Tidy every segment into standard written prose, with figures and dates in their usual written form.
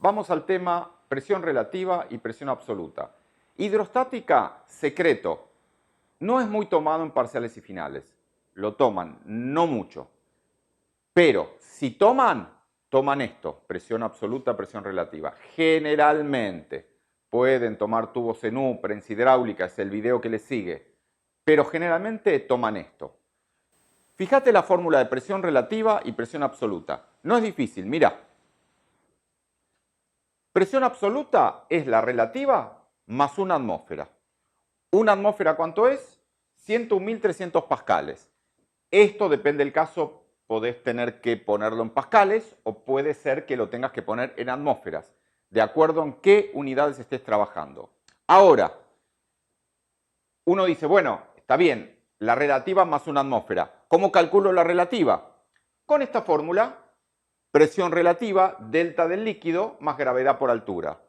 vamos al tema presión relativa y presión absoluta. Hidrostática, secreto. No es muy tomado en parciales y finales. Lo toman, no mucho. Pero si toman esto, presión absoluta, presión relativa. Generalmente pueden tomar tubos en U, prensa hidráulica, es el video que les sigue. Pero generalmente toman esto. Fíjate la fórmula de presión relativa y presión absoluta. No es difícil, mira. Presión absoluta es la relativa más una atmósfera. ¿Una atmósfera cuánto es? 101.300 pascales. Esto depende del caso, podés tener que ponerlo en pascales o puede ser que lo tengas que poner en atmósferas, de acuerdo en qué unidades estés trabajando. Ahora, uno dice, bueno, está bien, la relativa más una atmósfera. ¿Cómo calculo la relativa? Con esta fórmula, presión relativa, delta del líquido más gravedad por altura.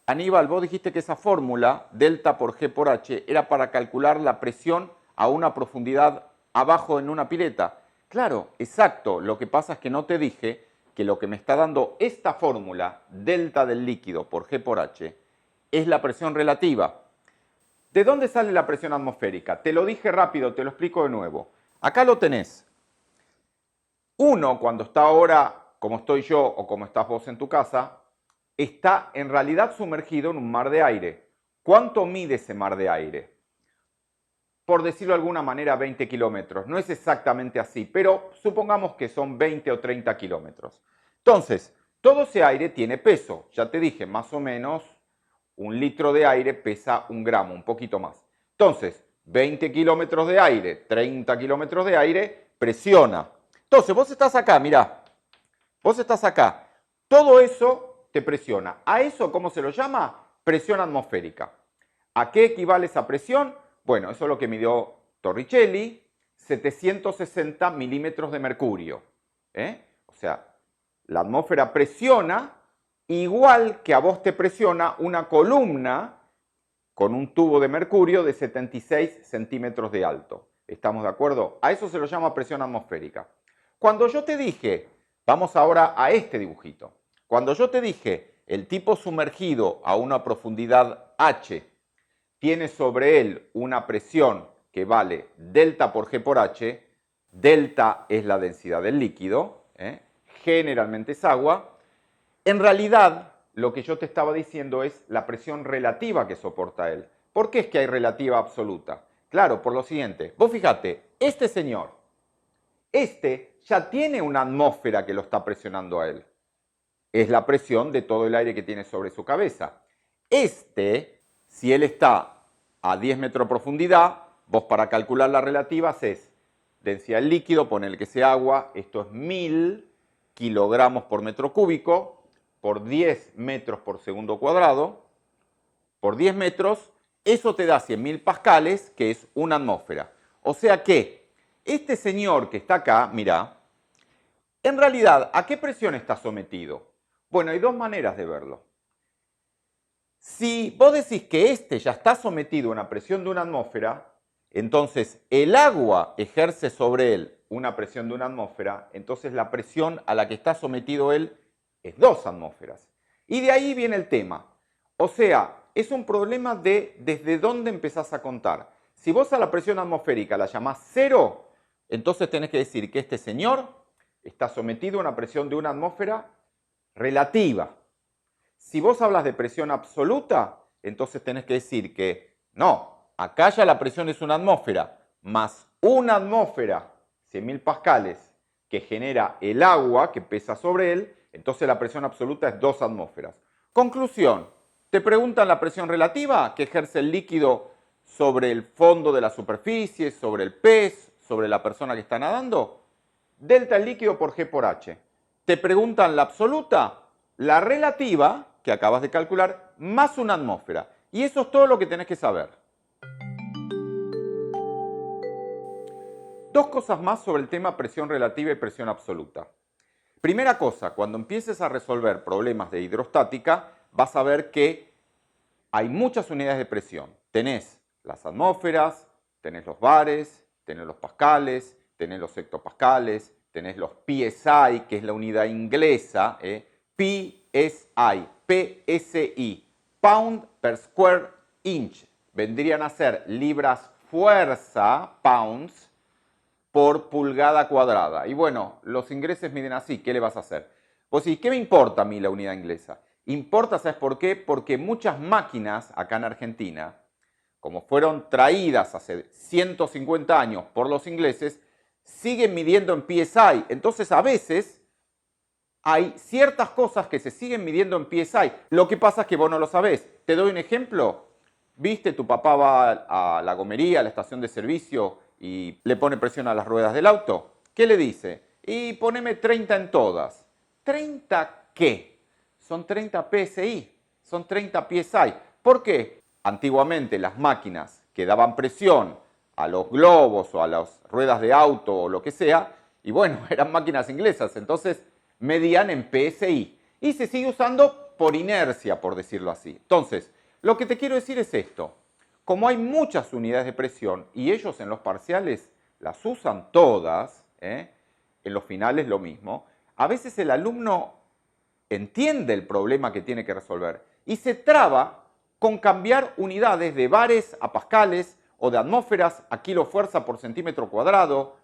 Aníbal, vos dijiste que esa fórmula, delta por G por H, era para calcular la presión a una profundidad abajo en una pileta. Claro, exacto. Lo que pasa es que no te dije que lo que me está dando esta fórmula, delta del líquido por G por H, es la presión relativa. ¿De dónde sale la presión atmosférica? Te lo dije rápido, te lo explico de nuevo. Acá lo tenés. Uno, cuando está ahora, como estoy yo o como estás vos en tu casa, está en realidad sumergido en un mar de aire. ¿Cuánto mide ese mar de aire? Por decirlo de alguna manera, 20 kilómetros. No es exactamente así, pero supongamos que son 20 o 30 kilómetros. Entonces, todo ese aire tiene peso. Ya te dije, más o menos, un litro de aire pesa 1 gramo, un poquito más. Entonces, 20 kilómetros de aire, 30 kilómetros de aire, presiona. Entonces, vos estás acá, mirá. Vos estás acá. Todo eso te presiona. ¿A eso cómo se lo llama? Presión atmosférica. ¿A qué equivale esa presión? Bueno, eso es lo que midió Torricelli, 760 milímetros de mercurio. O sea, la atmósfera presiona igual que a vos te presiona una columna con un tubo de mercurio de 76 centímetros de alto. ¿Estamos de acuerdo? A eso se lo llama presión atmosférica. Cuando yo te dije, vamos ahora a este dibujito. Cuando yo te dije, el tipo sumergido a una profundidad H tiene sobre él una presión que vale delta por G por H, delta es la densidad del líquido, generalmente es agua. En realidad, lo que yo te estaba diciendo es la presión relativa que soporta él. ¿Por qué es que hay relativa absoluta? Claro, por lo siguiente. Vos fíjate, este señor, ya tiene una atmósfera que lo está presionando a él. Es la presión de todo el aire que tiene sobre su cabeza. Si él está a 10 metros de profundidad, vos para calcular la relativa haces densidad del líquido, ponele que sea agua, esto es 1000 kilogramos por metro cúbico, por 10 metros por segundo cuadrado, por 10 metros, eso te da 100.000 pascales, que es una atmósfera. O sea que este señor que está acá, mirá, en realidad, ¿a qué presión está sometido? Bueno, hay dos maneras de verlo. Si vos decís que ya está sometido a una presión de una atmósfera, entonces el agua ejerce sobre él una presión de una atmósfera, entonces la presión a la que está sometido él es 2 atmósferas. Y de ahí viene el tema. O sea, es un problema de desde dónde empezás a contar. Si vos a la presión atmosférica la llamás 0, entonces tenés que decir que este señor está sometido a una presión de una atmósfera relativa. Si vos hablas de presión absoluta, entonces tenés que decir que no, acá ya la presión es una atmósfera, más una atmósfera, 100.000 pascales, que genera el agua que pesa sobre él, entonces la presión absoluta es 2 atmósferas. Conclusión, te preguntan la presión relativa que ejerce el líquido sobre el fondo de la superficie, sobre el pez, sobre la persona que está nadando. Delta el líquido por G por H. Te preguntan la absoluta, la relativa, que acabas de calcular, más una atmósfera. Y eso es todo lo que tenés que saber. Dos cosas más sobre el tema presión relativa y presión absoluta. Primera cosa, cuando empieces a resolver problemas de hidrostática, vas a ver que hay muchas unidades de presión. Tenés las atmósferas, tenés los bares, tenés los pascales, tenés los hectopascales, tenés los PSI, que es la unidad inglesa, pi PSI, pound per square inch. Vendrían a ser libras fuerza, pounds, por pulgada cuadrada. Y bueno, los ingleses miden así, ¿qué le vas a hacer? Pues sí, ¿qué me importa a mí la unidad inglesa? Importa, ¿sabes por qué? Porque muchas máquinas acá en Argentina, como fueron traídas hace 150 años por los ingleses, siguen midiendo en PSI. Entonces a veces hay ciertas cosas que se siguen midiendo en PSI. Lo que pasa es que vos no lo sabés. Te doy un ejemplo. ¿Viste? Tu papá va a la gomería, a la estación de servicio y le pone presión a las ruedas del auto. ¿Qué le dice? Y poneme 30 en todas. ¿30 qué? Son 30 PSI, son 30 PSI. ¿Por qué? Antiguamente las máquinas que daban presión a los globos o a las ruedas de auto o lo que sea, y bueno, eran máquinas inglesas, entonces medían en PSI. Y se sigue usando por inercia, por decirlo así. Entonces, lo que te quiero decir es esto. Como hay muchas unidades de presión y ellos en los parciales las usan todas, en los finales lo mismo, a veces el alumno entiende el problema que tiene que resolver y se traba con cambiar unidades de bares a pascales o de atmósferas a kilofuerza por centímetro cuadrado.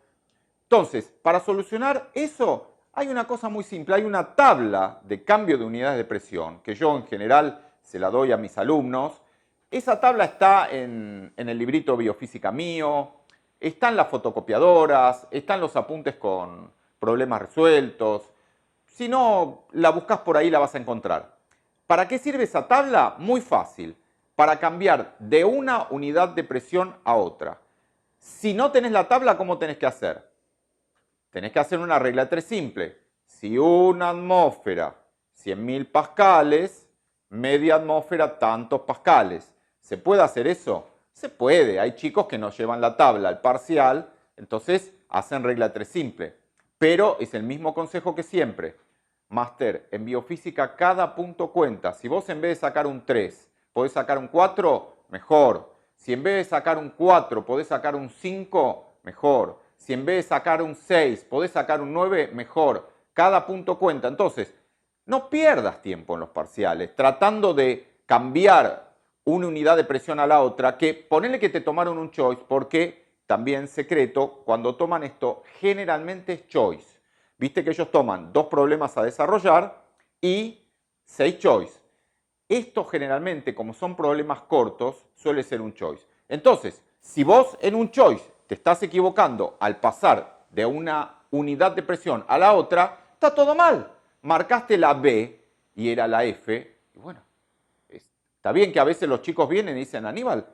Entonces, para solucionar eso, hay una cosa muy simple, hay una tabla de cambio de unidades de presión que yo en general se la doy a mis alumnos. Esa tabla está en el librito Biofísica mío, están las fotocopiadoras, están los apuntes con problemas resueltos. Si no la buscas por ahí la vas a encontrar. ¿Para qué sirve esa tabla? Muy fácil. Para cambiar de una unidad de presión a otra. Si no tenés la tabla, ¿cómo tenés que hacer? Tenés que hacer una regla de 3 simple. Si una atmósfera, 100.000 pascales, media atmósfera, tantos pascales. ¿Se puede hacer eso? Se puede. Hay chicos que no llevan la tabla al parcial, entonces hacen regla de 3 simple. Pero es el mismo consejo que siempre. Máster, en biofísica cada punto cuenta. Si vos en vez de sacar un 3 podés sacar un 4, mejor. Si en vez de sacar un 4 podés sacar un 5, mejor. Si en vez de sacar un 6 podés sacar un 9, mejor. Cada punto cuenta. Entonces, no pierdas tiempo en los parciales tratando de cambiar una unidad de presión a la otra, que ponele que te tomaron un choice, porque también secreto, cuando toman esto generalmente es choice. Viste que ellos toman 2 problemas a desarrollar y 6 choice. Esto generalmente, como son problemas cortos, suele ser un choice. Entonces, si vos en un choice te estás equivocando al pasar de una unidad de presión a la otra, está todo mal. Marcaste la B y era la F, y bueno, está bien que a veces los chicos vienen y dicen, Aníbal,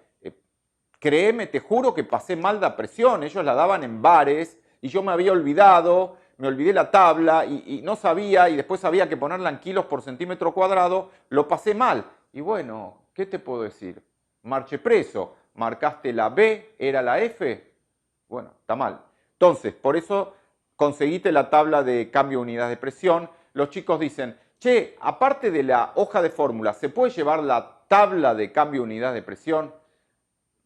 créeme, te juro que pasé mal la presión, ellos la daban en bares y yo me había olvidado, me olvidé la tabla y no sabía y después había que ponerla en kilos por centímetro cuadrado, lo pasé mal. Y bueno, ¿qué te puedo decir? Marche preso, marcaste la B, era la F, bueno, está mal. Entonces, por eso conseguiste la tabla de cambio de unidad de presión. Los chicos dicen, che, aparte de la hoja de fórmula, ¿se puede llevar la tabla de cambio de unidad de presión?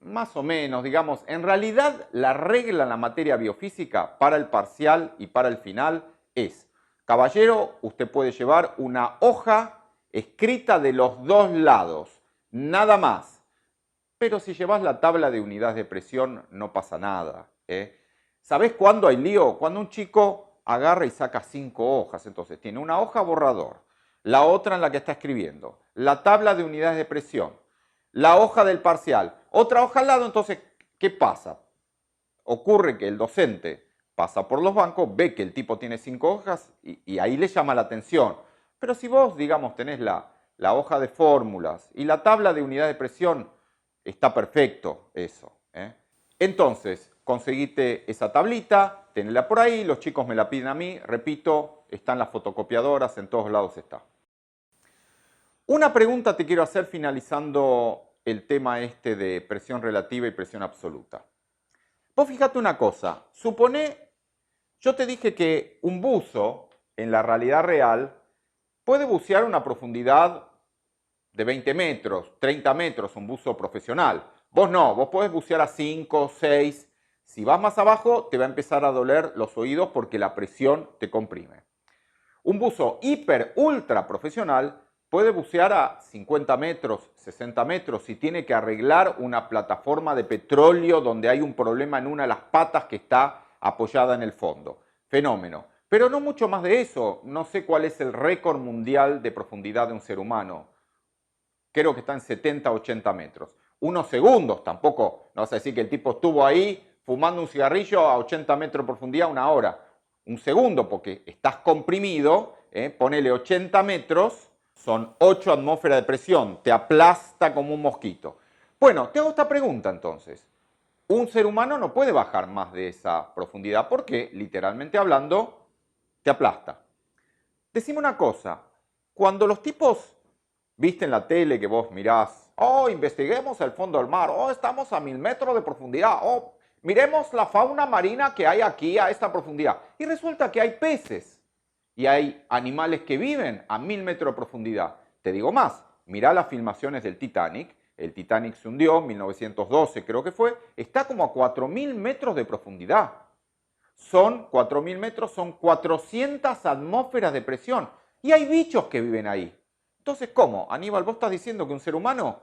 Más o menos, digamos, en realidad la regla en la materia biofísica para el parcial y para el final es, caballero, usted puede llevar una hoja escrita de los 2 lados, nada más. Pero si llevas la tabla de unidades de presión no pasa nada. ¿Sabés cuándo hay lío? Cuando un chico agarra y saca 5 hojas, entonces tiene una hoja borrador, la otra en la que está escribiendo, la tabla de unidades de presión, la hoja del parcial, otra hoja al lado, entonces, ¿qué pasa? Ocurre que el docente pasa por los bancos, ve que el tipo tiene 5 hojas y ahí le llama la atención. Pero si vos, digamos, tenés la hoja de fórmulas y la tabla de unidad de presión, está perfecto eso. Entonces, conseguite esa tablita, tenela por ahí, los chicos me la piden a mí, repito, están las fotocopiadoras, en todos lados está. Una pregunta te quiero hacer finalizando el tema este de presión relativa y presión absoluta. Vos fíjate una cosa, supone, yo te dije que un buzo en la realidad real puede bucear a una profundidad de 20 metros, 30 metros, un buzo profesional. Vos no, vos podés bucear a 5, 6. Si vas más abajo te va a empezar a doler los oídos porque la presión te comprime. Un buzo hiper ultra profesional puede bucear a 50 metros, 60 metros si tiene que arreglar una plataforma de petróleo donde hay un problema en una de las patas que está apoyada en el fondo. Fenómeno. Pero no mucho más de eso. No sé cuál es el récord mundial de profundidad de un ser humano. Creo que está en 70, 80 metros. Unos segundos, tampoco, no vas a decir que el tipo estuvo ahí fumando un cigarrillo a 80 metros de profundidad una hora. Un segundo, porque estás comprimido, ponele 80 metros, son 8 atmósferas de presión, te aplasta como un mosquito. Bueno, te hago esta pregunta entonces. Un ser humano no puede bajar más de esa profundidad porque, literalmente hablando, te aplasta. Decime una cosa, cuando los tipos, viste en la tele que vos mirás, oh, investiguemos el fondo del mar, oh, estamos a 1000 metros de profundidad, oh, miremos la fauna marina que hay aquí a esta profundidad. Y resulta que hay peces y hay animales que viven a 1000 metros de profundidad. Te digo más, mirá las filmaciones del Titanic. El Titanic se hundió en 1912, creo que fue. Está como a 4000 metros de profundidad. Son 4000 metros, son 400 atmósferas de presión. Y hay bichos que viven ahí. Entonces, ¿cómo? Aníbal, ¿vos estás diciendo que un ser humano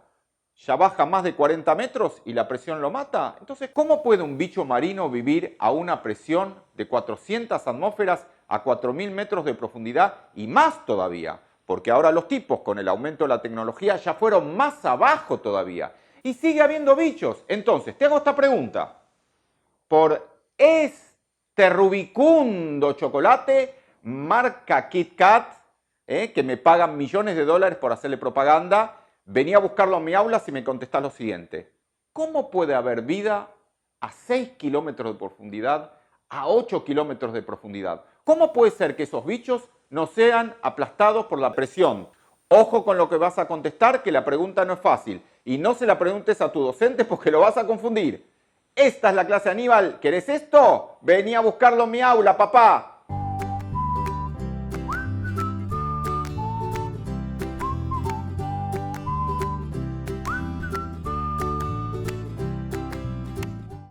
ya baja más de 40 metros y la presión lo mata? Entonces, ¿cómo puede un bicho marino vivir a una presión de 400 atmósferas a 4000 metros de profundidad y más todavía? Porque ahora los tipos, con el aumento de la tecnología, ya fueron más abajo todavía. Y sigue habiendo bichos. Entonces, te hago esta pregunta. Por este rubicundo chocolate, marca Kit Kat, que me pagan millones de dólares por hacerle propaganda, venía a buscarlo a mi aula si me contestás lo siguiente. ¿Cómo puede haber vida a 6 kilómetros de profundidad, a 8 kilómetros de profundidad? ¿Cómo puede ser que esos bichos no sean aplastados por la presión? Ojo con lo que vas a contestar, que la pregunta no es fácil. Y no se la preguntes a tu docente porque lo vas a confundir. Esta es la clase Aníbal. ¿Querés esto? Vení a buscarlo en mi aula, papá.